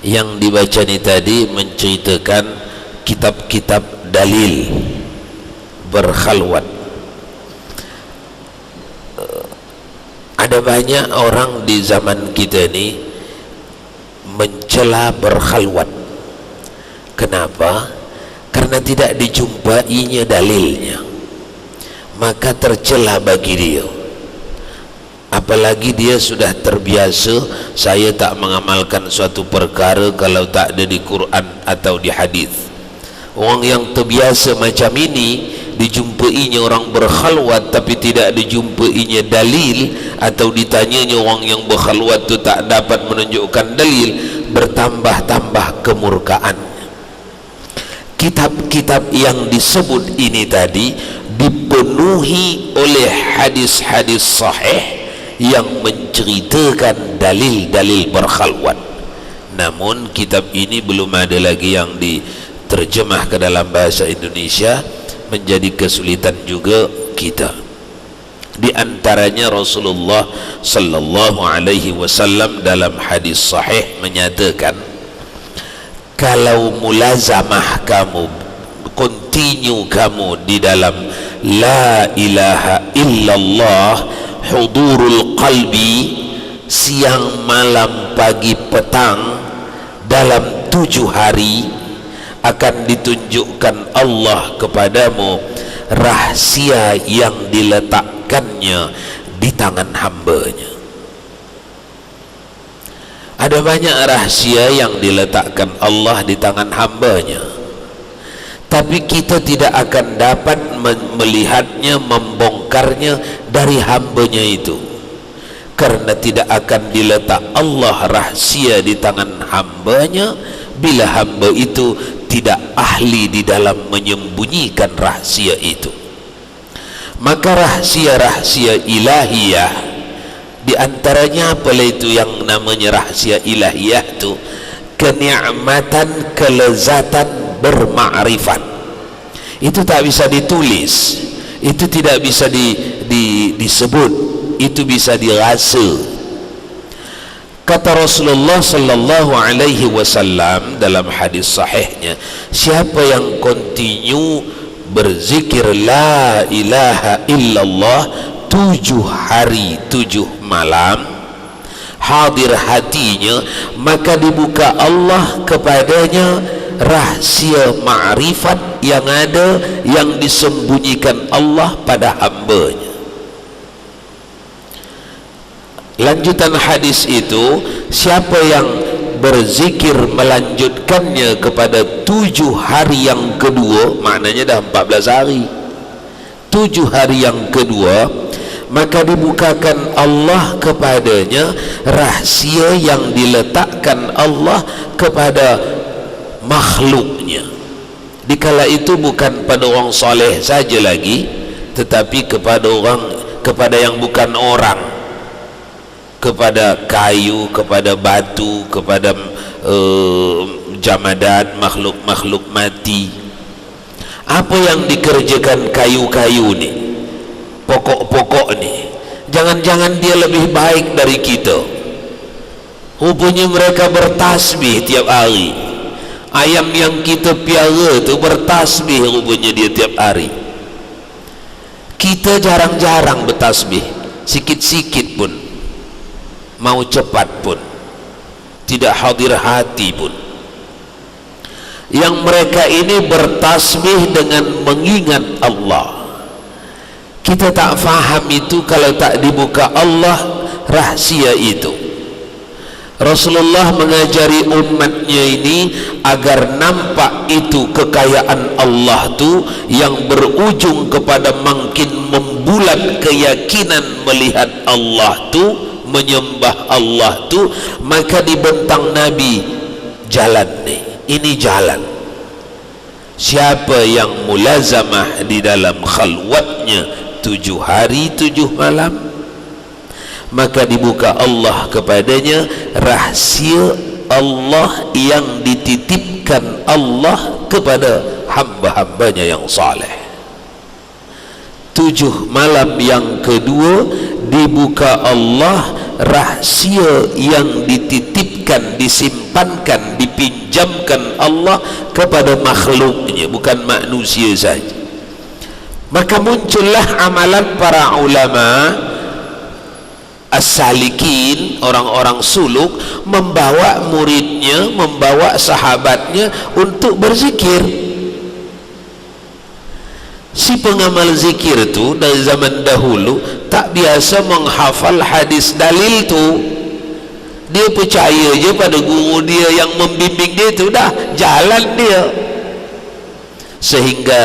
Yang dibaca ni tadi menceritakan kitab-kitab dalil berkhalwat. Ada banyak orang di zaman kita ni mencela berkhalwat. Kenapa? Karena tidak dijumpainya dalilnya, maka tercela bagi dia. Apalagi dia sudah terbiasa, saya tak mengamalkan suatu perkara kalau tak ada di Quran atau di hadis. Orang yang terbiasa macam ini, dijumpainya orang berkhalwat tapi tidak dijumpainya dalil, atau ditanyanya orang yang berkhalwat tu tak dapat menunjukkan dalil, bertambah-tambah kemurkaan. Kitab-kitab yang disebut ini tadi dipenuhi oleh hadis-hadis sahih yang menceritakan dalil-dalil berkhalwat. Namun kitab ini belum ada lagi yang diterjemah ke dalam bahasa Indonesia, menjadi kesulitan juga kita. Di antaranya Rasulullah sallallahu alaihi wasallam dalam hadis sahih menyatakan, kalau mulazamah kamu, continue kamu di dalam la ilaha illallah hudurul qalbi, siang malam pagi petang dalam 7 hari, akan ditunjukkan Allah kepadamu rahsia yang diletakkannya di tangan hambanya. Ada banyak rahsia yang diletakkan Allah di tangan hambanya, tapi kita tidak akan dapat melihatnya, membongkarnya dari hambanya itu, karena tidak akan diletak Allah rahsia di tangan hambanya bila hamba itu tidak ahli di dalam menyembunyikan rahsia itu. Maka rahsia-rahsia ilahiyah, di antaranya apalah itu yang namanya rahsia ilahiyah itu? Kenikmatan, kelezatan bermakrifat. Itu tak bisa ditulis, itu tidak bisa disebut, itu bisa dirasa. Kata Rasulullah sallallahu alaihi wasallam dalam hadis sahihnya, siapa yang continue berzikir la ilaha illallah 7 hari 7 malam, hadir hatinya, maka dibuka Allah kepadanya rahsia ma'rifat yang ada, yang disembunyikan Allah pada hambanya. Lanjutan hadis itu, siapa yang berzikir melanjutkannya kepada 7 hari yang kedua, maknanya dah 14 hari, 7 hari yang kedua, maka dibukakan Allah kepadanya rahsia yang diletakkan Allah kepada makhluknya. Dikala itu bukan pada orang soleh saja lagi, tetapi kepada yang bukan orang, kepada kayu, kepada batu, kepada jamadat, makhluk-makhluk mati. Apa yang dikerjakan kayu-kayu ni, pokok-pokok ni, jangan-jangan dia lebih baik dari kita. Rupanya mereka bertasbih tiap hari. Ayam yang kita piara tu bertasbih rupanya dia tiap hari. Kita jarang-jarang bertasbih, sikit-sikit pun, mau cepat pun, tidak hadir hati pun. Yang mereka ini bertasbih dengan mengingat Allah. Kita tak faham itu kalau tak dibuka Allah rahsia itu. Rasulullah mengajari umatnya ini agar nampak itu kekayaan Allah tu, yang berujung kepada makin membulat keyakinan melihat Allah tu, menyembah Allah tu. Maka dibentang Nabi jalan ni, ini jalan. Siapa yang mulazamah di dalam khalwatnya 7 hari 7 malam, maka dibuka Allah kepadanya rahsia Allah yang dititipkan Allah kepada hamba-hambanya yang saleh. 7 malam yang kedua dibuka Allah rahsia yang dititipkan, disimpankan, dipinjamkan Allah kepada makhluknya, bukan manusia saja. Maka muncullah amalan para ulama as-salikin, orang-orang suluk, membawa muridnya, membawa sahabatnya untuk berzikir. Si pengamal zikir itu dari zaman dahulu tak biasa menghafal hadis dalil tu. Dia percaya je pada guru dia yang membimbing dia tu, dah jalan dia. Sehingga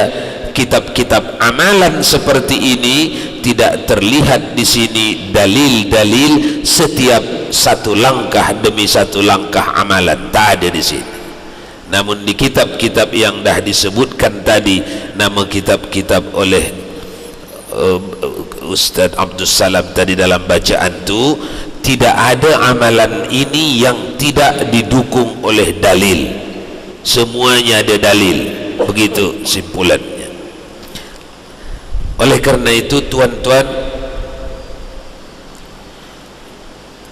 kitab-kitab amalan seperti ini tidak terlihat di sini dalil-dalil setiap satu langkah demi satu langkah amalan, tak ada di sini. Namun di kitab-kitab yang dah disebutkan tadi, nama kitab-kitab oleh Ustaz Abdul Salam tadi dalam bacaan tu, tidak ada amalan ini yang tidak didukung oleh dalil. Semuanya ada dalil. Begitu simpulannya. Oleh kerana itu tuan-tuan,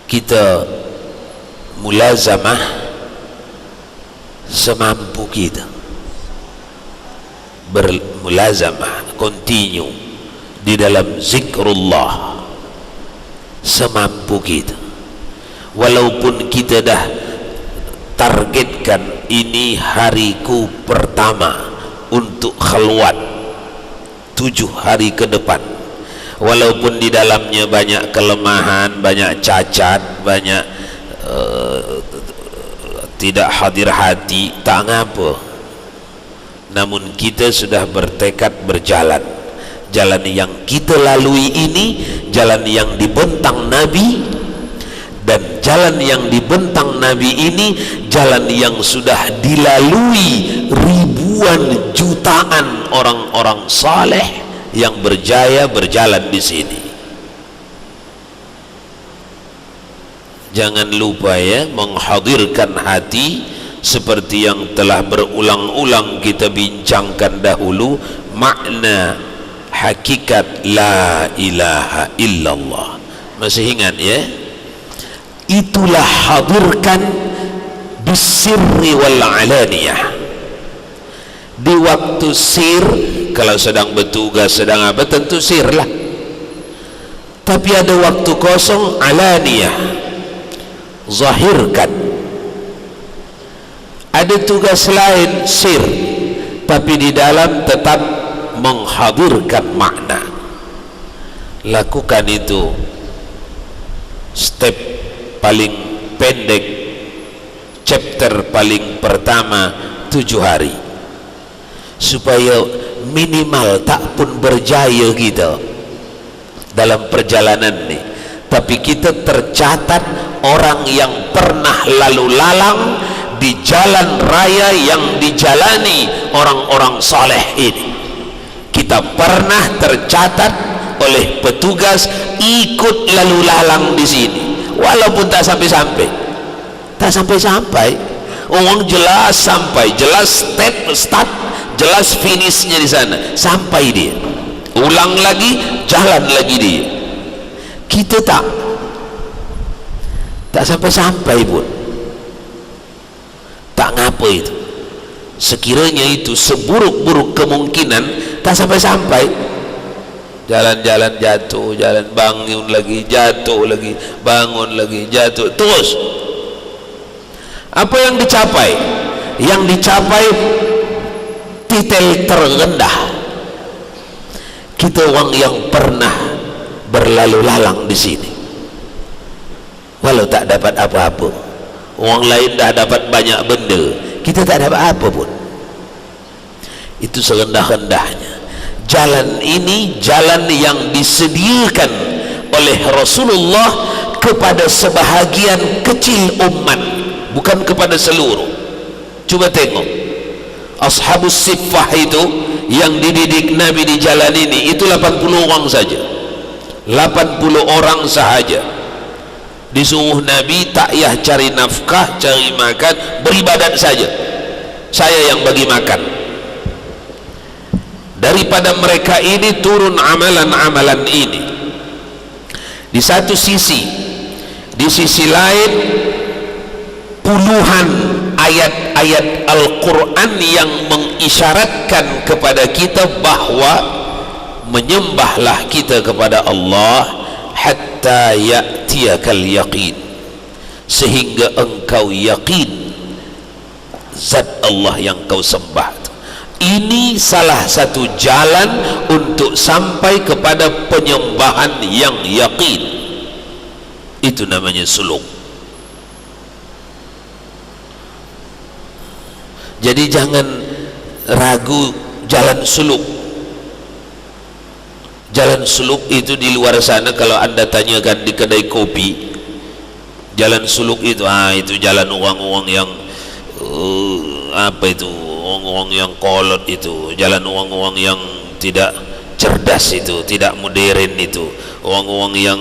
kita mulazamah semampu kita, bermulazamah, continue di dalam zikrullah semampu kita. Walaupun kita dah targetkan ini hariku pertama untuk khalwat 7 hari ke depan, walaupun di dalamnya banyak kelemahan, banyak cacat, banyak tidak hadir hati, tak ngapa. Namun kita sudah bertekad berjalan. Jalan yang kita lalui ini jalan yang dibentang Nabi, dan jalan yang dibentang Nabi ini jalan yang sudah dilalui ribuan jutaan orang-orang saleh yang berjaya berjalan di sini. Jangan lupa ya, menghadirkan hati seperti yang telah berulang-ulang kita bincangkan dahulu, makna hakikat la ilaha illallah. Masih ingat ya? Itulah hadirkan bisirri wal alaniyah. Di waktu sir, kalau sedang bertugas, sedang apa, tentu sir lah. Tapi ada waktu kosong, alaniyah, zahirkan. Ada tugas lain, sir, tapi di dalam tetap menghadirkan makna. Lakukan itu. Step paling pendek, chapter paling pertama 7 hari, supaya minimal tak pun berjaya kita dalam perjalanan ini, tapi kita tercatat orang yang pernah lalu lalang di jalan raya yang dijalani orang-orang saleh ini. Kita pernah tercatat oleh petugas ikut lalu lalang di sini, walaupun tak sampai-sampai, tak sampai-sampai. Orang jelas sampai, jelas start, jelas finishnya di sana, sampai dia. Ulang lagi, jalan lagi dia. Kita tak sampai-sampai pun. Tak ngapa itu. Sekiranya itu seburuk-buruk kemungkinan, tak sampai-sampai. Jalan-jalan jatuh, jalan bangun lagi, jatuh lagi, bangun lagi, jatuh terus. Apa yang dicapai? Yang dicapai titel terendah. Kita orang yang pernah berlalu lalang di sini, walau tak dapat apa-apa. Orang lain dah dapat banyak benda, kita tak dapat apa pun. Itu serendah-rendahnya. Jalan ini jalan yang disediakan oleh Rasulullah kepada sebahagian kecil umat, bukan kepada seluruh. Coba tengok Ashabus Siffah itu yang dididik Nabi di jalan ini, itu 80 orang saja. 80 orang sahaja disuruh Nabi tak payah cari nafkah, cari makan, beribadat saja. Saya yang bagi makan. Daripada mereka ini turun amalan-amalan ini. Di satu sisi Di sisi lain, puluhan ayat-ayat Al-Quran yang mengisyaratkan kepada kita bahwa menyembahlah kita kepada Allah hatta ya'tiyakal yaqin, sehingga engkau yakin zat Allah yang kau sembah. Ini salah satu jalan untuk sampai kepada penyembahan yang yakin. Itu namanya suluk. Jadi jangan ragu jalan suluk. Jalan suluk itu di luar sana, kalau anda tanyakan di kedai kopi, jalan suluk itu, itu jalan uang-uang yang apa itu, uang-uang yang kolot itu, jalan uang-uang yang tidak cerdas itu, tidak modern itu, uang-uang yang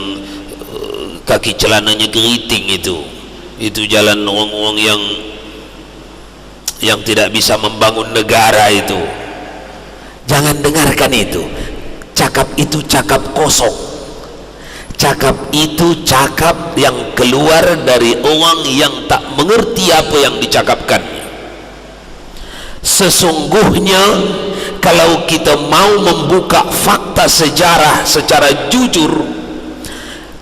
kaki celananya keriting itu jalan uang-uang yang tidak bisa membangun negara itu. Jangan dengarkan itu. Cakap itu cakap kosong. Cakap itu cakap yang keluar dari orang yang tak mengerti apa yang dicakapkannya. Sesungguhnya kalau kita mau membuka fakta sejarah secara jujur,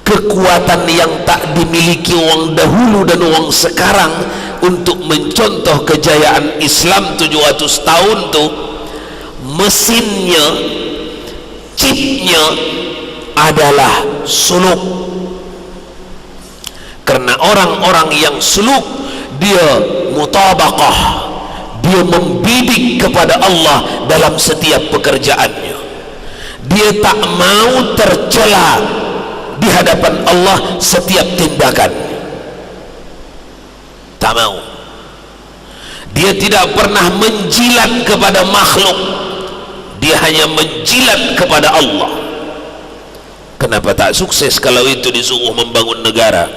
kekuatan yang tak dimiliki orang dahulu dan orang sekarang untuk mencontoh kejayaan Islam 700 tahun tuh, mesinnya, chipnya adalah suluk. Karena orang-orang yang suluk, dia mutabaqah, dia membidik kepada Allah dalam setiap pekerjaannya. Dia tak mau tercela di hadapan Allah setiap tindakan. Tak mau. Dia tidak pernah menjilat kepada makhluk, dia hanya menjilat kepada Allah. Kenapa tak sukses kalau itu disuruh membangun negara?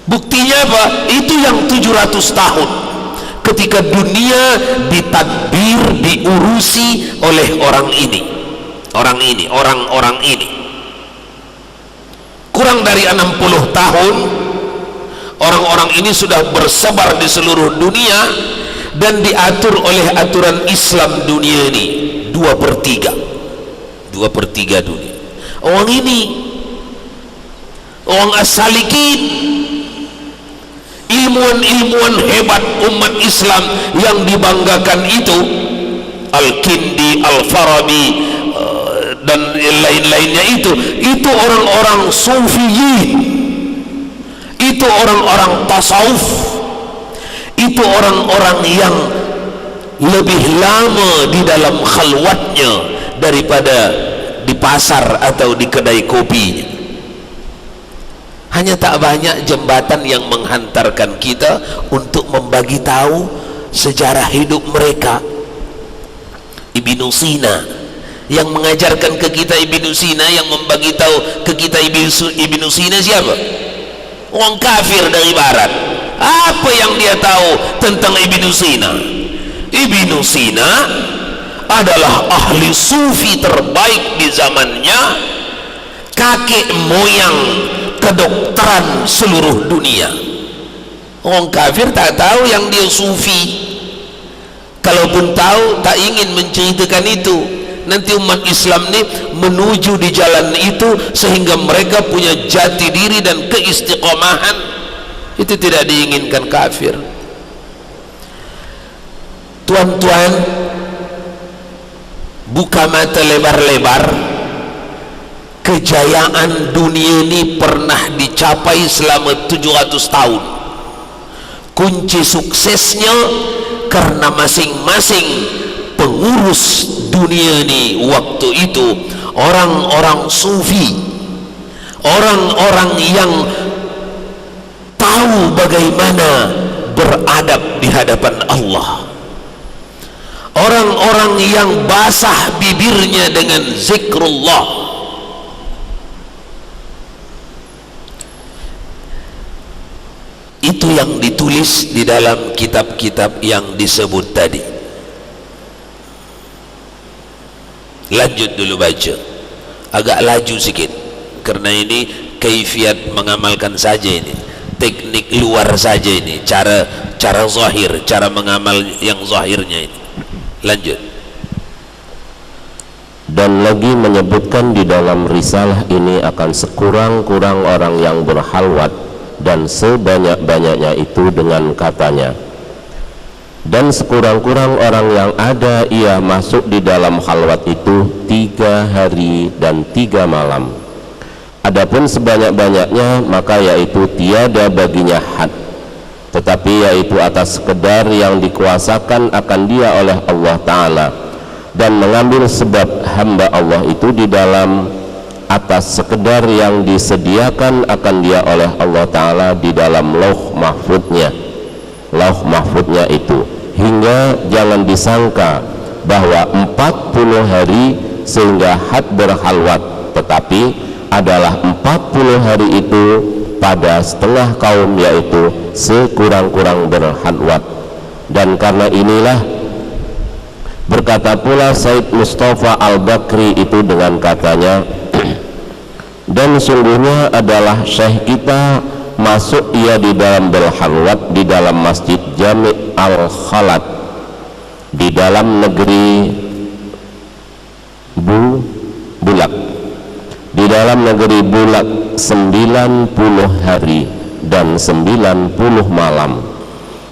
Buktinya apa? Itu yang 700 tahun ketika dunia ditadbir, diurusi oleh orang ini, orang-orang ini. Kurang dari 60 tahun orang-orang ini sudah bersebar di seluruh dunia dan diatur oleh aturan Islam dunia ini 2/3 dunia. Orang ini, orang as-salikin, ilmuwan-ilmuwan hebat umat Islam yang dibanggakan itu, Al-Kindi, Al-Farabi dan lain-lainnya, itu orang-orang sufiyin, itu orang-orang tasawuf, itu orang-orang yang lebih lama di dalam khalwatnya daripada di pasar atau di kedai kopinya. Hanya tak banyak jembatan yang menghantarkan kita untuk membagi tahu sejarah hidup mereka. Ibnu Sina yang mengajarkan ke kita, Ibnu Sina yang membagi tahu ke kita Ibnu Sina siapa? Orang kafir dari barat. Apa yang dia tahu tentang Ibnu Sina? Ibnu Sina adalah ahli sufi terbaik di zamannya, kakek moyang kedokteran seluruh dunia. Orang kafir tak tahu yang dia sufi. Kalaupun tahu, tak ingin menceritakan itu. Nanti umat Islam ini menuju di jalan itu sehingga mereka punya jati diri dan keistiqomahan. Itu tidak diinginkan kafir. Tuan-tuan, buka mata lebar-lebar. Kejayaan dunia ini pernah dicapai selama 700 tahun. Kunci suksesnya karena masing-masing pengurus dunia ini waktu itu orang-orang sufi, orang-orang yang tahu bagaimana beradab di hadapan Allah, orang-orang yang basah bibirnya dengan zikrullah. Itu yang ditulis di dalam kitab-kitab yang disebut tadi. Lanjut dulu baca, agak laju sikit karena ini kaifiat mengamalkan saja ini, teknik luar saja ini, cara zahir, cara mengamal yang zahirnya ini. Lanjut. Dan lagi menyebutkan di dalam risalah ini akan sekurang-kurang orang yang berhalwat dan sebanyak-banyaknya itu dengan katanya, dan sekurang-kurang orang yang ada ia masuk di dalam halwat itu 3 hari dan 3 malam. Adapun sebanyak-banyaknya maka yaitu tiada baginya had, tetapi yaitu atas sekedar yang dikuasakan akan dia oleh Allah Ta'ala, dan mengambil sebab hamba Allah itu di dalam atas sekedar yang disediakan akan dia oleh Allah Ta'ala di dalam lauh mahfudnya itu, hingga jangan disangka bahwa 40 hari sehingga had berhalwat, tetapi adalah 40 hari itu pada setengah kaum, yaitu sekurang-kurang berhalwat. Dan karena inilah berkata pula Said Mustafa Al-Bakri itu dengan katanya, dan sungguhnya adalah syekh kita masuk ia di dalam berhalwat di dalam masjid Jami' Al-Khalat di dalam negeri Bulak, di dalam negeri Bulak 90 hari dan 90 malam.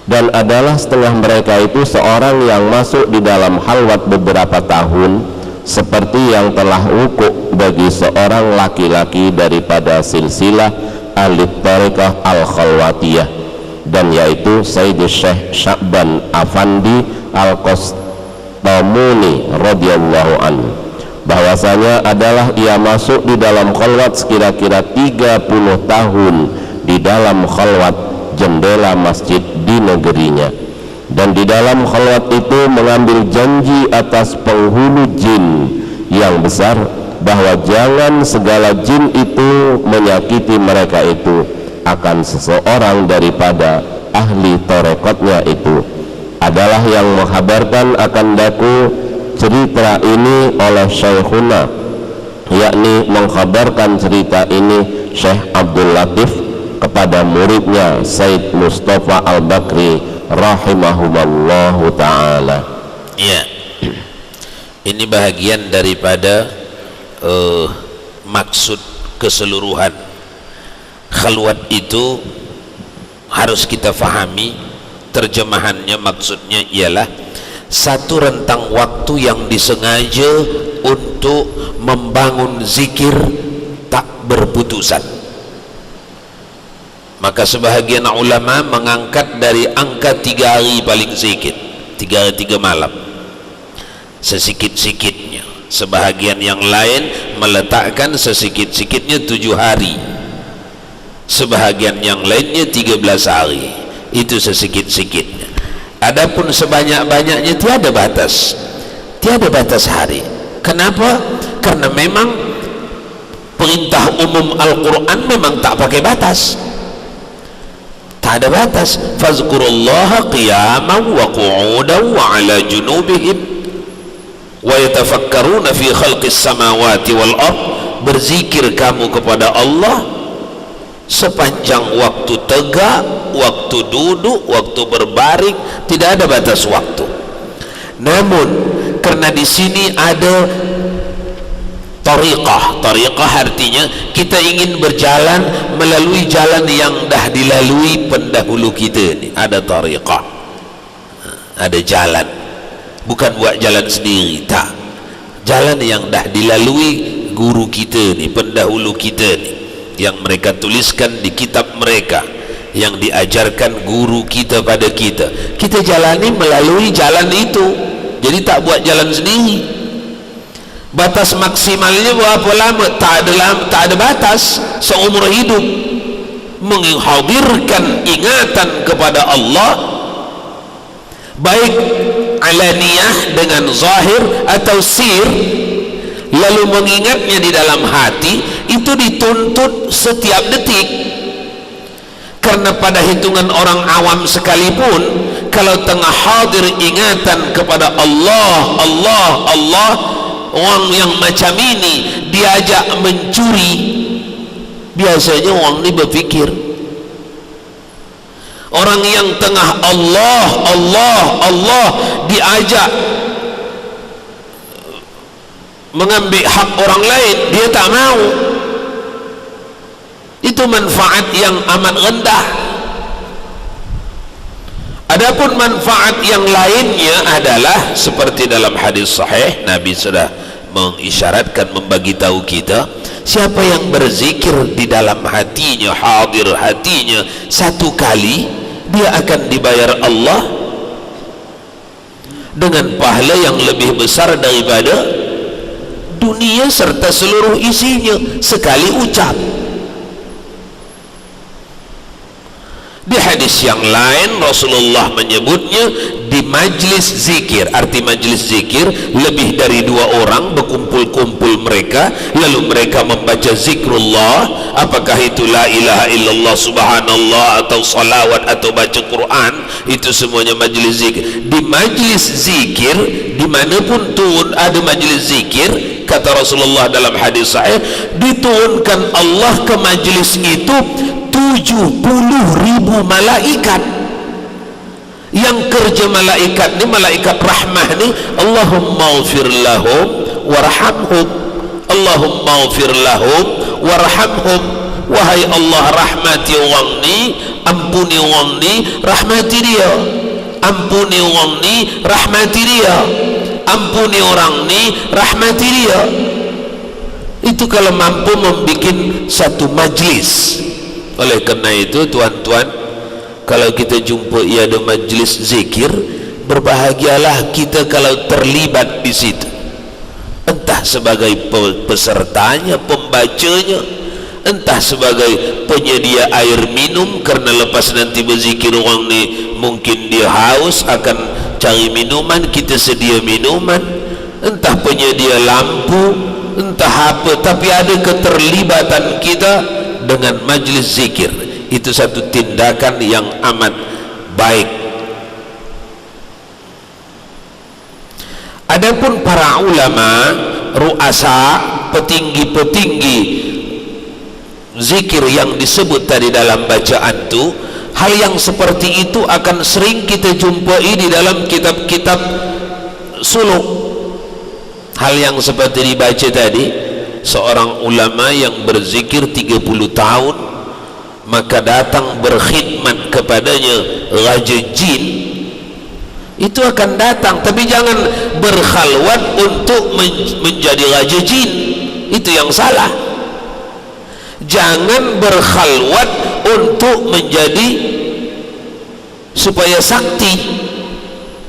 Dan adalah setengah mereka itu seorang yang masuk di dalam halwat beberapa tahun, seperti yang telah wukuk bagi seorang laki-laki daripada silsilah ahli tariqah al-khalwatiyah, dan yaitu Sayyid Syekh Sya'ban Afandi Al-Qastamuni radhiyallahu anhu, bahwasanya adalah ia masuk di dalam khalwat sekira-kira 30 tahun di dalam khalwat jendela masjid di negerinya, dan di dalam khalwat itu mengambil janji atas penghulu jin yang besar bahwa jangan segala jin itu menyakiti mereka itu akan seseorang daripada ahli tarekatnya itu. Adalah yang menghabarkan akan daku cerita ini oleh Syekhuna, yakni mengkhabarkan cerita ini Syekh Abdul Latif kepada muridnya Said Mustafa Al-Bakri rahimahumallahu ta'ala. Ya, ini bahagian daripada maksud keseluruhan khalwat itu harus kita fahami. Terjemahannya, maksudnya ialah satu rentang waktu yang disengaja untuk membangun zikir tak berputusan. Maka sebahagian ulama mengangkat dari angka 3 hari paling sedikit, 3 hari 3 malam, sesikit-sikitnya. Sebahagian yang lain meletakkan sesikit-sikitnya 7 hari, sebahagian yang lainnya 13 hari, itu sesikit-sikitnya. Adapun sebanyak-banyaknya tiada batas, tiada batas hari. Kenapa? Karena memang perintah umum Al-Quran memang tak pakai batas, tak ada batas. Fazkurullaha qiyaman wa qu'udan wa ala junubihim wa yatafakkaruna fi khalqis samawati wal ard. Berzikir kamu kepada Allah sepanjang waktu tegak, waktu duduk, waktu berbaring, tidak ada batas waktu. Namun karena di sini ada tariqah, tariqah artinya kita ingin berjalan melalui jalan yang dah dilalui pendahulu kita ini. Ada tariqah, ada jalan, bukan buat jalan sendiri, tak, jalan yang dah dilalui guru kita ni, pendahulu kita ni, yang mereka tuliskan di kitab mereka, yang diajarkan guru kita pada kita. Kita jalani melalui jalan itu, jadi tak buat jalan sendiri. Batas maksimalnya berapa lama? Tak ada batas. Seumur hidup menghadirkan ingatan kepada Allah, baik alaniyah dengan zahir atau sir, lalu mengingatnya di dalam hati, itu dituntut setiap detik. Karena pada hitungan orang awam sekalipun, kalau tengah hadir ingatan kepada Allah, Allah, Allah, orang yang macam ini diajak mencuri, Biasanya orang ni berfikir, orang yang tengah Allah Allah Allah diajak mengambil hak orang lain, dia tak mau. Itu manfaat yang amat rendah. Adapun manfaat yang lainnya adalah seperti dalam hadis sahih, Nabi sudah mengisyaratkan, membagi tahu kita, siapa yang berzikir di dalam hatinya, hadir hatinya satu kali, dia akan dibayar Allah dengan pahala yang lebih besar daripada dunia serta seluruh isinya sekali ucap. Di hadis yang lain Rasulullah menyebutnya di majlis zikir. Arti majlis zikir, lebih dari 2 orang berkumpul-kumpul mereka, lalu mereka membaca zikrullah, apakah itu la ilaha illallah, subhanallah, atau salawat, atau baca Quran, itu semuanya majlis zikir. Di majlis zikir, dimanapun turun ada majlis zikir, kata Rasulullah dalam hadis sahih, diturunkan Allah ke majlis itu 70.000 malaikat. Yang kerja malaikat ni, malaikat rahmah ni, Allahumma ghfir lahum warhamhum, Allahumma ghfir lahum warhamhum. Wahai Allah, rahmati orang ni, ampuni orang ni, rahmati dia. Ampuni orang ni, rahmati dia. Ampuni orang ni, rahmati dia. Itu kalau mampu membuat satu majlis. Oleh kerana itu tuan-tuan, kalau kita jumpa ada majlis zikir, berbahagialah kita kalau terlibat di situ, entah sebagai pesertanya, pembacanya, entah sebagai penyedia air minum, kerana lepas nanti berzikir orang ni mungkin dia haus akan cari minuman, kita sedia minuman, entah penyedia lampu, entah apa, tapi ada keterlibatan kita dengan majlis zikir. Itu satu tindakan yang amat baik. Adapun para ulama, ru'asa, petinggi-petinggi zikir yang disebut tadi dalam bacaan tu, hal yang seperti itu akan sering kita jumpai di dalam kitab-kitab suluk. Hal yang seperti dibaca tadi, seorang ulama yang berzikir 30 tahun, maka datang berkhidmat kepadanya raja jin, itu akan datang, tapi jangan berkhalwat untuk menjadi raja jin. Itu yang salah. Jangan berkhalwat untuk menjadi supaya sakti.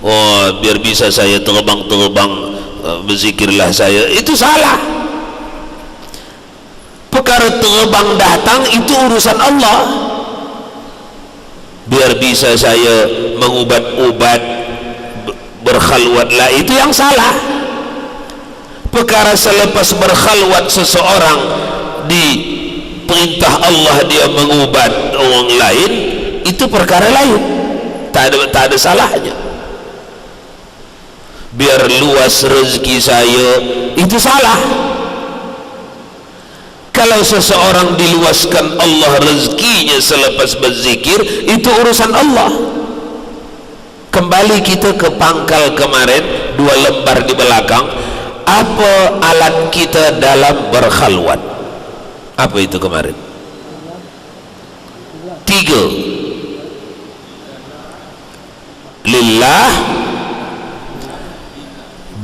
Oh, biar bisa saya terbang-terbang, berzikirlah saya. Itu salah. Perkara terbang datang itu urusan Allah. Biar bisa saya mengubat-ubat, berkhalwatlah, itu yang salah. Perkara selepas berkhalwat seseorang di perintah Allah dia mengubat orang lain, itu perkara lain, tak ada salahnya. Biar luas rezeki saya, itu salah. Kalau seseorang diluaskan Allah rezekinya selepas berzikir, itu urusan Allah. Kembali kita ke pangkal kemarin, 2 lembar di belakang. Apa alat kita dalam berkhalwat? Apa itu kemarin? 3. Lillah,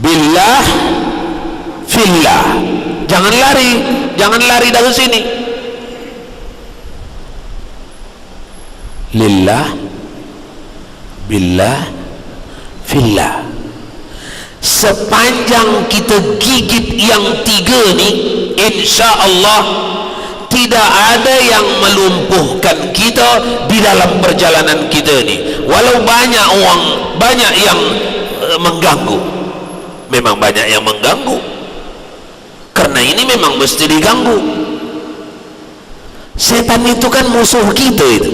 billah, fillah. Jangan lari dari sini. Lillah, billah, fillah. Sepanjang kita gigit yang 3 ni, insya Allah tidak ada yang melumpuhkan kita di dalam perjalanan kita ni. Walau banyak orang, banyak yang mengganggu. Memang banyak yang mengganggu, karena ini memang mesti diganggu. Setan itu kan musuh kita itu.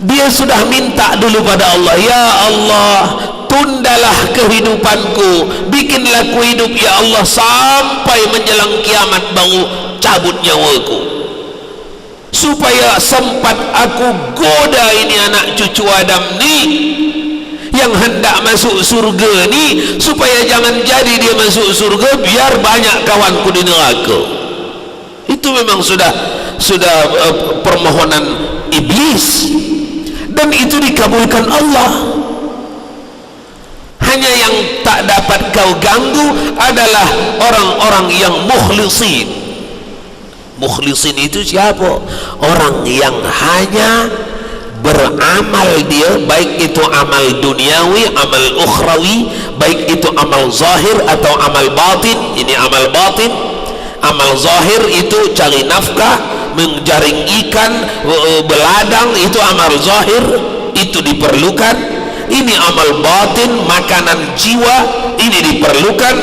Dia sudah minta dulu pada Allah, ya Allah, tundalah kehidupanku, bikinlah ku hidup ya Allah sampai menjelang kiamat, baru cabut nyawaku. supaya sempat aku goda ini anak cucu Adam ni yang hendak masuk surga ni, supaya jangan jadi dia masuk surga, biar banyak kawanku di neraka. Itu memang sudah permohonan iblis, dan itu dikabulkan Allah. Hanya yang tak dapat kau ganggu adalah orang-orang yang mukhlisin. Mukhlisin itu siapa? Orang yang hanya beramal dia, baik itu amal duniawi, amal ukhrawi, baik itu amal zahir atau amal batin. Ini amal batin. Amal zahir itu cari nafkah, menjaring ikan, beladang, itu amal zahir, itu diperlukan. Ini amal batin, makanan jiwa, ini diperlukan.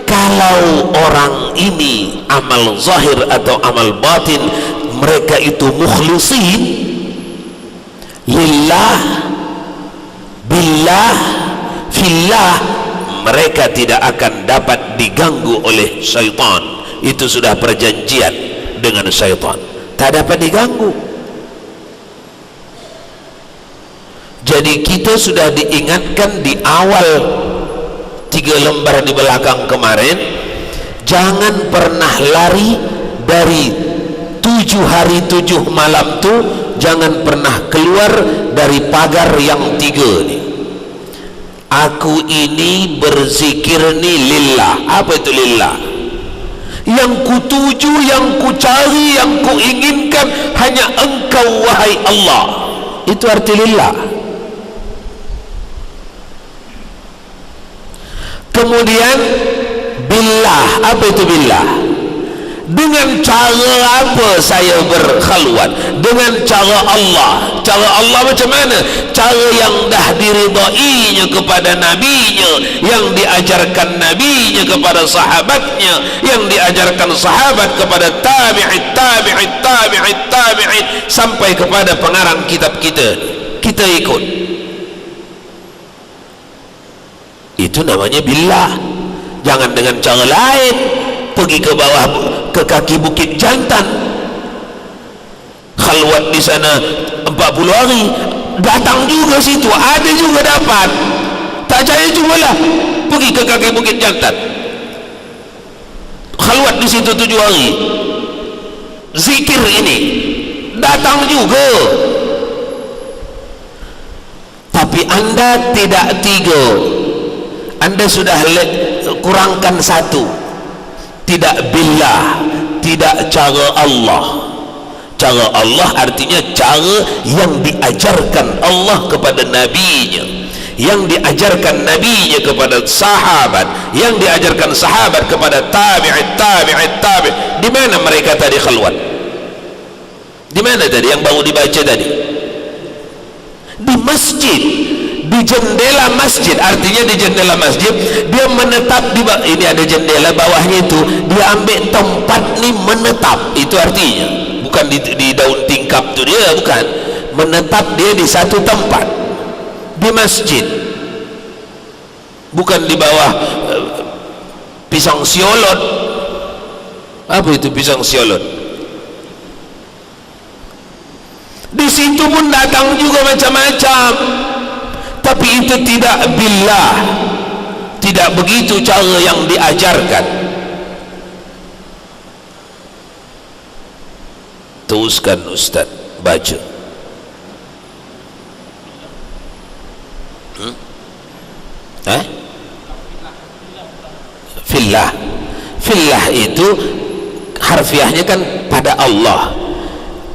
Kalau orang ini amal zahir atau amal batin, mereka itu mukhlisin lillah, billah, fillah, mereka tidak akan dapat diganggu oleh syaitan. Itu sudah perjanjian dengan syaitan, tak dapat diganggu. Jadi kita sudah diingatkan di awal 3 lembar di belakang kemarin, jangan pernah lari dari 7 hari 7 malam tu, jangan pernah keluar dari pagar yang 3 ni. Aku ini berzikir ni lillah. Apa itu lillah? Yang ku tuju, yang ku cari, yang ku inginkan hanya Engkau wahai Allah. Itu arti lillah. Kemudian billah. Apa itu billah? Dengan cara apa saya berkhalwat? Dengan cara Allah. Cara Allah macam mana? Cara yang dah diridainya kepada nabinya, yang diajarkan nabinya kepada sahabatnya, yang diajarkan sahabat kepada tabi'it tabi'it tabi'it tabi'it sampai kepada pengarang kitab kita. Kita ikut. Itu namanya billah. Jangan dengan cara lain. Pergi ke bawah, ke kaki Bukit Jantan, khalwat di sana 40 hari, datang juga situ, ada juga dapat. Tak percaya cubalah pergi ke kaki Bukit Jantan, khalwat di situ 7 hari, zikir ini datang juga. Tapi anda tidak 3, anda sudah kurangkan 1. Tidak billah, tidak cara Allah. Cara Allah artinya cara yang diajarkan Allah kepada nabinya, yang diajarkan nabinya kepada sahabat, yang diajarkan sahabat kepada tabi'it tabi'it tabi'. Di mana mereka tadi khalwat? Di mana tadi yang baru dibaca tadi? Di masjid, di jendela masjid. Artinya di jendela masjid dia menetap di bawah. Ini ada jendela, bawahnya itu dia ambil tempat ni menetap. Itu artinya bukan di daun tingkap tu dia, bukan. Menetap dia di satu tempat di masjid, bukan di bawah pisang siolot. Apa itu pisang siolot? Di situ pun datang juga macam-macam. Tapi itu tidak billah, tidak begitu cara yang diajarkan. Teruskan Ustaz, baca. Fillah. Fillah itu harfiahnya kan pada Allah.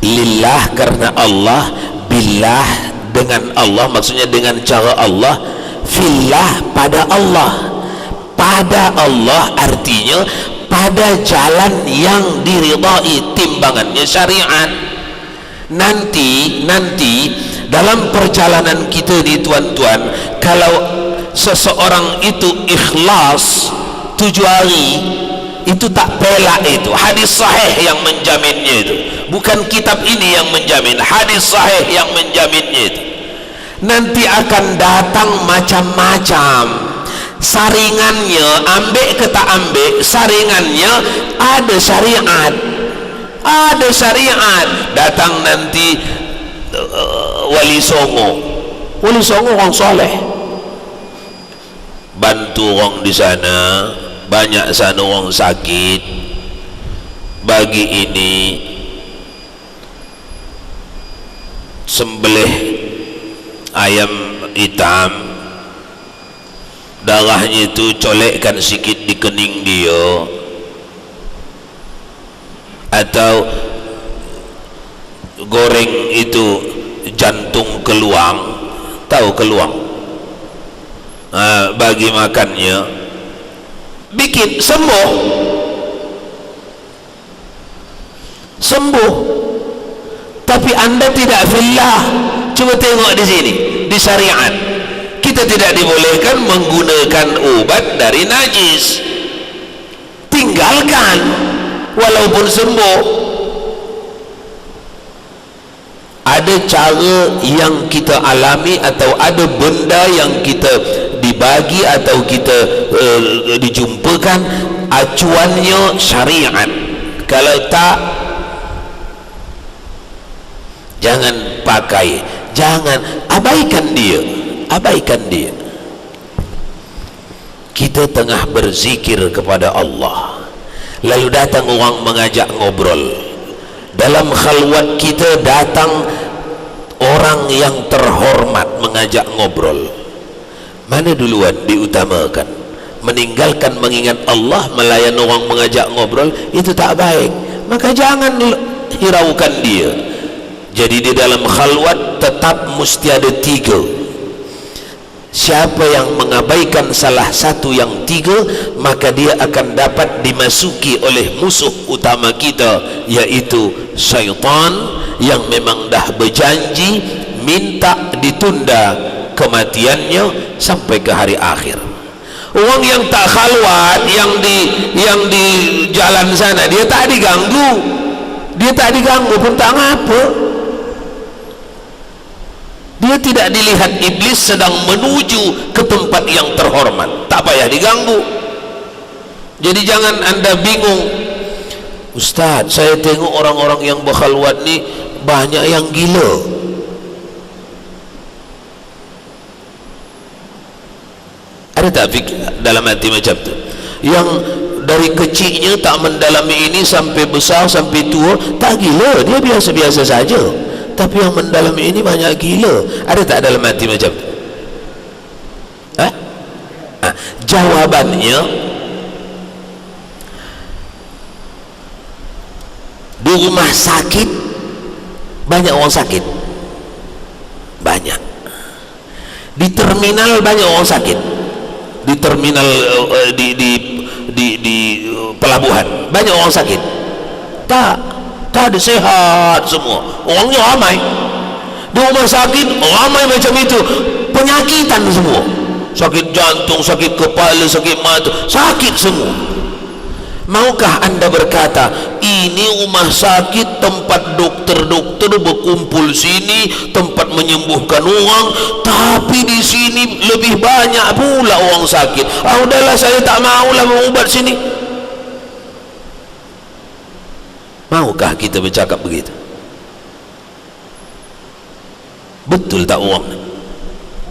Lillah karena Allah, billah dengan Allah, maksudnya dengan cara Allah, fillah pada Allah. Pada Allah artinya pada jalan yang diridai, timbangannya syariat. Nanti dalam perjalanan kita di tuan-tuan, kalau seseorang itu ikhlas 7 hari, itu tak pelak. Itu hadis sahih yang menjaminnya, itu bukan kitab ini yang menjamin, hadis sahih yang menjaminnya. Itu nanti akan datang macam-macam saringannya, ambil ke tak ambil, saringannya ada syariat. ada syariat. Datang nanti Wali Songo orang soleh, bantu orang di sana, banyak sana orang sakit, bagi ini sembelih ayam hitam, darahnya itu colekkan sikit di kening dia, atau goreng itu jantung keluang, tahu keluang, bagi makannya, bikin sembuh. Tapi anda tidak fillah. Coba tengok di sini, di syariat kita tidak dibolehkan menggunakan obat dari najis, tinggalkan walaupun sembuh. Ada cara yang kita alami, atau ada benda yang kita dibagi atau kita dijumpakan, acuannya syariat. Kalau tak, jangan pakai, jangan, abaikan dia. Kita tengah berzikir kepada Allah, lalu datang orang mengajak ngobrol. Dalam khalwat kita datang orang yang terhormat mengajak ngobrol, mana duluan diutamakan? Meninggalkan mengingat Allah, melayan orang mengajak ngobrol, itu tak baik. Maka jangan hiraukan dia. Jadi di dalam khalwat tetap mesti ada 3. Siapa yang mengabaikan salah satu yang 3, maka dia akan dapat dimasuki oleh musuh utama kita, yaitu syaitan, yang memang dah berjanji minta ditunda kematiannya sampai ke hari akhir. Orang yang tak khalwat, yang di jalan sana, dia tak diganggu pun tak ngapa. Dia tidak dilihat iblis sedang menuju ke tempat yang terhormat, tak payah diganggu. Jadi jangan anda bingung, Ustaz, saya tengok orang-orang yang berkhalwat ni banyak yang gila. Ada tak dalam hati macam tu? Yang dari kecilnya tak mendalami ini sampai besar, sampai tua, tak gila, dia biasa-biasa saja. Tapi yang mendalami ini banyak gila. Ada tak dalam hati macam tu? Jawabannya, di rumah sakit banyak orang sakit, banyak. Di terminal banyak orang sakit, di terminal di pelabuhan banyak orang sakit. Tak ada, sehat semua, orangnya ramai. Di rumah sakit ramai macam itu, penyakitan semua, sakit jantung, sakit kepala, sakit mata, sakit semua. Maukah anda berkata ini rumah sakit, tempat dokter-dokter berkumpul sini, tempat menyembuhkan orang, tapi di sini lebih banyak pula orang sakit? Udahlah, saya tak maulah mengubat sini. Maukah kita bercakap begitu? Betul tak orang?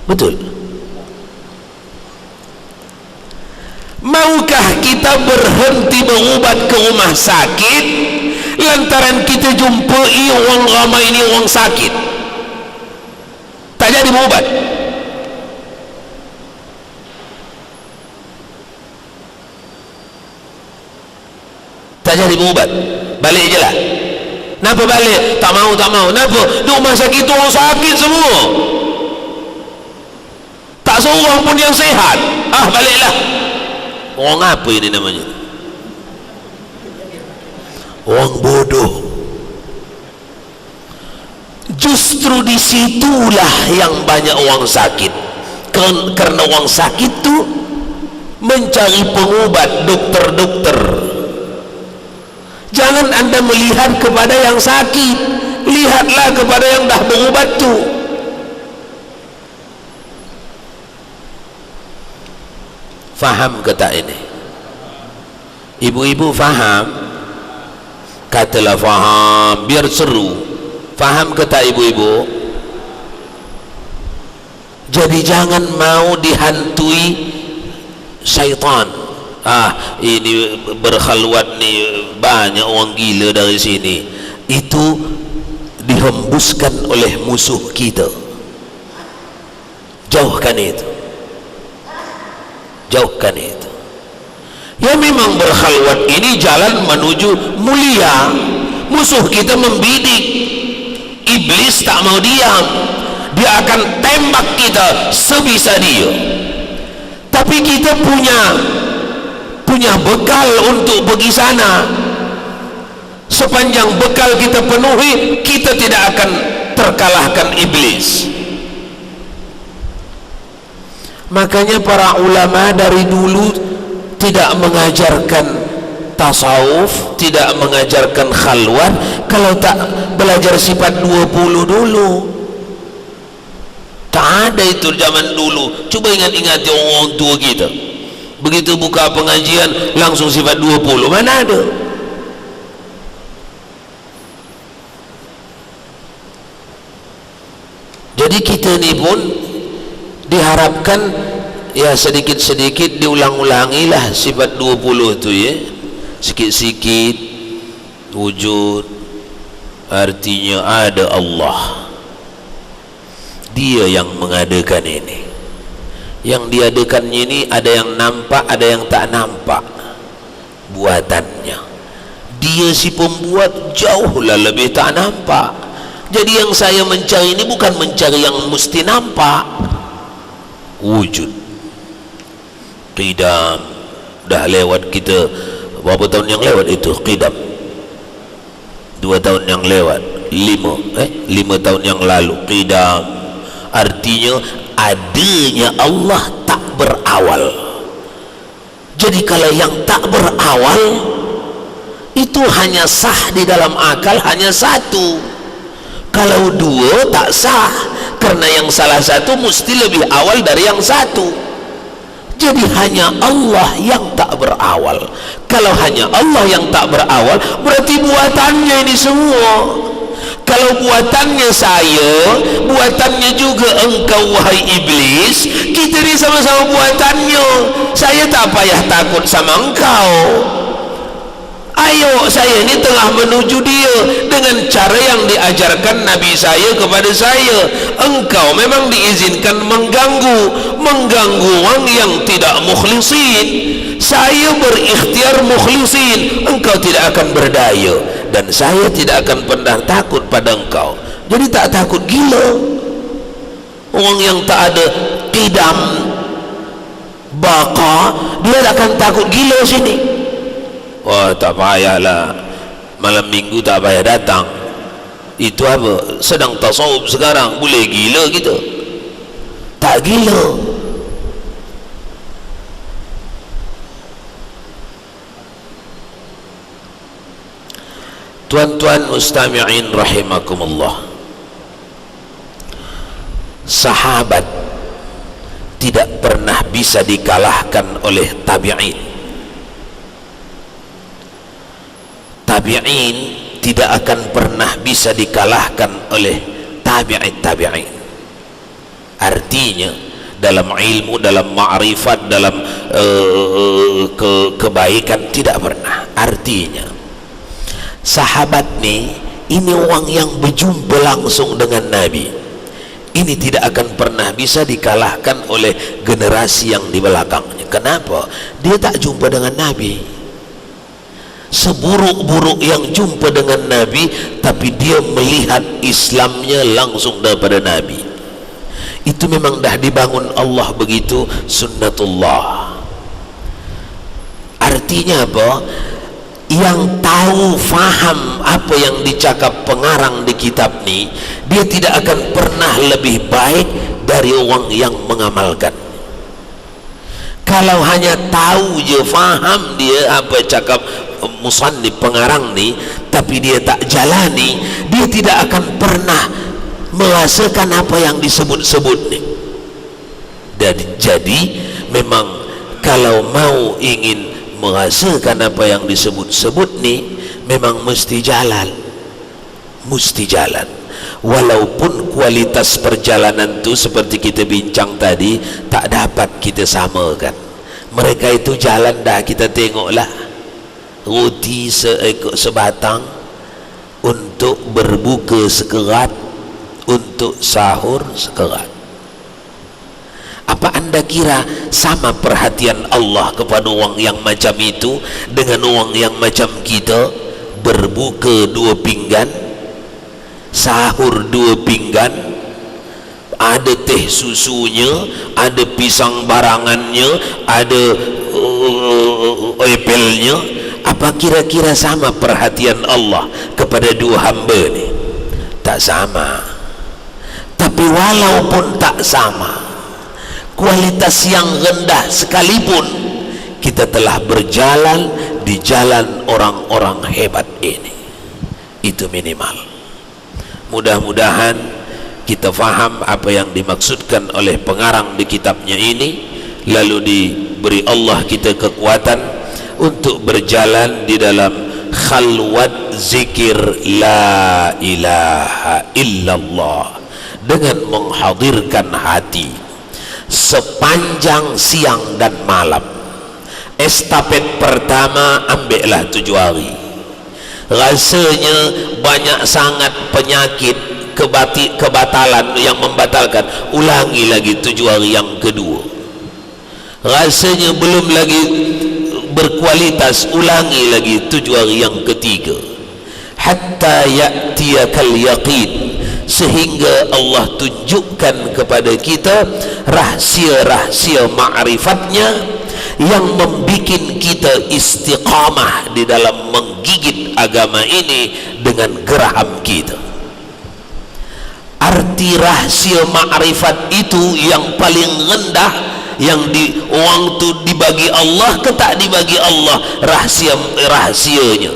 Betul. Maukah kita berhenti berubat ke rumah sakit lantaran kita jumpai orang ramai ini orang sakit, tak jadi berubat? Tak jadi berubat, balik je lah. Kenapa balik? Tak mau. Kenapa? Di rumah sakit tu orang sakit semua, tak seorang pun yang sehat. Baliklah. Orang apa ini namanya? Orang bodoh. Justru disitulah yang banyak orang sakit, karena orang sakit tu mencari pengubat, dokter-dokter. Jangan anda melihat kepada yang sakit, lihatlah kepada yang dah berubat tu. Faham ke tak ini? Ibu-ibu faham? katalah faham biar seru. Faham ke tak ibu-ibu? Jadi jangan mau dihantui syaitan. Ini berkhalwat nih, banyak orang gila dari sini. Itu dihembuskan oleh musuh kita. Jauhkan itu, jauhkan itu. Ya memang berkhalwat ini jalan menuju mulia. Musuh kita membidik. Iblis tak mau diam, dia akan tembak kita sebisa dia. Tapi kita punya bekal untuk pergi sana. Sepanjang bekal kita penuhi, kita tidak akan terkalahkan iblis. Makanya para ulama dari dulu tidak mengajarkan tasawuf, tidak mengajarkan khalwat kalau tak belajar sifat 20 dulu. Tak ada itu zaman dulu. Coba ingat-ingat orang tua kita, begitu buka pengajian langsung sifat 20, mana ada? Jadi kita ni pun diharapkan ya sedikit-sedikit diulang-ulangi lah sifat 20 tu ya. Sikit-sikit wujud, artinya ada Allah, dia yang mengadakan ini. Yang diadakannya ini ada yang nampak, ada yang tak nampak buatannya. Dia si pembuat jauhlah lebih tak nampak. Jadi yang saya mencari ini bukan mencari yang mesti nampak. Wujud qidam, dah lewat kita berapa tahun yang lewat itu qidam, 2 tahun yang lewat, 5 tahun yang lalu qidam. Artinya adanya Allah tak berawal. Jadi kalau yang tak berawal itu hanya sah di dalam akal, hanya satu. Kalau 2 tak sah, karena yang salah satu mesti lebih awal dari yang satu. Jadi hanya Allah yang tak berawal. Kalau hanya Allah yang tak berawal, berarti buatannya ini semua. Kalau buatannya saya, buatannya juga engkau wahai iblis, kita ni sama-sama buatannya. Saya tak payah takut sama engkau. Ayo, saya ini tengah menuju dia dengan cara yang diajarkan Nabi saya kepada saya. Engkau memang diizinkan mengganggu orang yang tidak mukhlisin. Saya berikhtiar mukhlisin, engkau tidak akan berdaya, dan saya tidak akan pernah takut pada engkau. Jadi tak takut gila. Orang yang tak ada qidam, baqa, dia akan takut gila sini. Wah, tak payahlah, malam minggu tak payah datang. Itu apa? Sedang tasawuf sekarang, boleh gila kita? Tak gila. Tuan-tuan mustami'in rahimakumullah, sahabat tidak pernah bisa dikalahkan oleh tabi'in. Tabi'in tidak akan pernah bisa dikalahkan oleh tabi'in. Artinya dalam ilmu, dalam ma'rifat, dalam kebaikan tidak pernah. Artinya sahabat ni, ini orang yang berjumpa langsung dengan Nabi. Ini tidak akan pernah bisa dikalahkan oleh generasi yang di belakangnya. Kenapa? Dia tak jumpa dengan Nabi. Seburuk-buruk yang jumpa dengan Nabi, tapi dia melihat Islamnya langsung daripada Nabi. Itu memang dah dibangun Allah begitu, sunnatullah. Artinya apa? Yang tahu, faham apa yang dicakap pengarang di kitab ni, dia tidak akan pernah lebih baik dari orang yang mengamalkan. Kalau hanya tahu je, faham dia apa cakap musannif pengarang ni, tapi dia tak jalani, dia tidak akan pernah merasakan apa yang disebut-sebut ni. Dan jadi memang kalau mau ingin merasakan apa yang disebut-sebut ni, memang mesti jalan, walaupun kualitas perjalanan itu seperti kita bincang tadi tak dapat kita samakan. Mereka itu jalan dah, kita tengoklah, roti sebatang untuk berbuka sekerat, untuk sahur sekerat. Apa anda kira sama perhatian Allah kepada orang yang macam itu dengan orang yang macam kita, berbuka 2 pinggan, sahur 2 pinggan, ada teh susunya, ada pisang barangannya, ada apelnya? Apa kira-kira sama perhatian Allah kepada 2 hamba ni? Tak sama. Tapi walaupun tak sama, kualitas yang rendah sekalipun, kita telah berjalan di jalan orang-orang hebat ini. Itu minimal. Mudah-mudahan kita faham apa yang dimaksudkan oleh pengarang di kitabnya ini, lalu diberi Allah kita kekuatan untuk berjalan di dalam khalwat zikir la ilaha illallah dengan menghadirkan hati sepanjang siang dan malam. Estafet pertama ambillah 7 hari. Rasanya banyak sangat penyakit, kebatalan yang membatalkan, ulangi lagi 7 hari yang kedua. Rasanya belum lagi berkualitas, ulangi lagi 7 hari yang ketiga. Hatta ya'tiyakal yaqin, sehingga Allah tunjukkan kepada kita rahsia-rahsia ma'rifatnya yang membuat kita istiqamah di dalam menggigit agama ini dengan geraham kita. Arti rahsia ma'rifat itu yang paling rendah, yang orang tu dibagi Allah ke tak dibagi Allah rahsianya?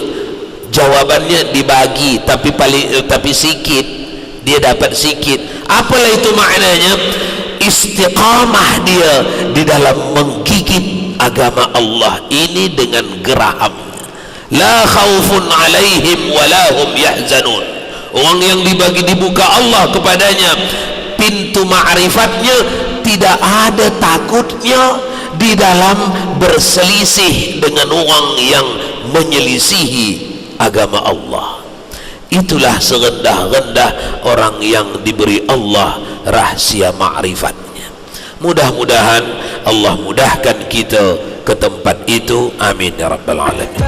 Jawabannya dibagi, tapi sikit, dia dapat sikit. Apalah itu maknanya? Istiqamah dia di dalam menggigit agama Allah ini dengan gerahamnya. La khaufun alaihim walahum yahzanun. Orang yang dibuka Allah kepadanya pintu ma'rifatnya, tidak ada takutnya di dalam berselisih dengan orang yang menyelisihi agama Allah. Itulah serendah-rendah orang yang diberi Allah rahsia ma'rifatnya. Mudah-mudahan Allah mudahkan kita ke tempat itu. Amin ya rabbal alamin.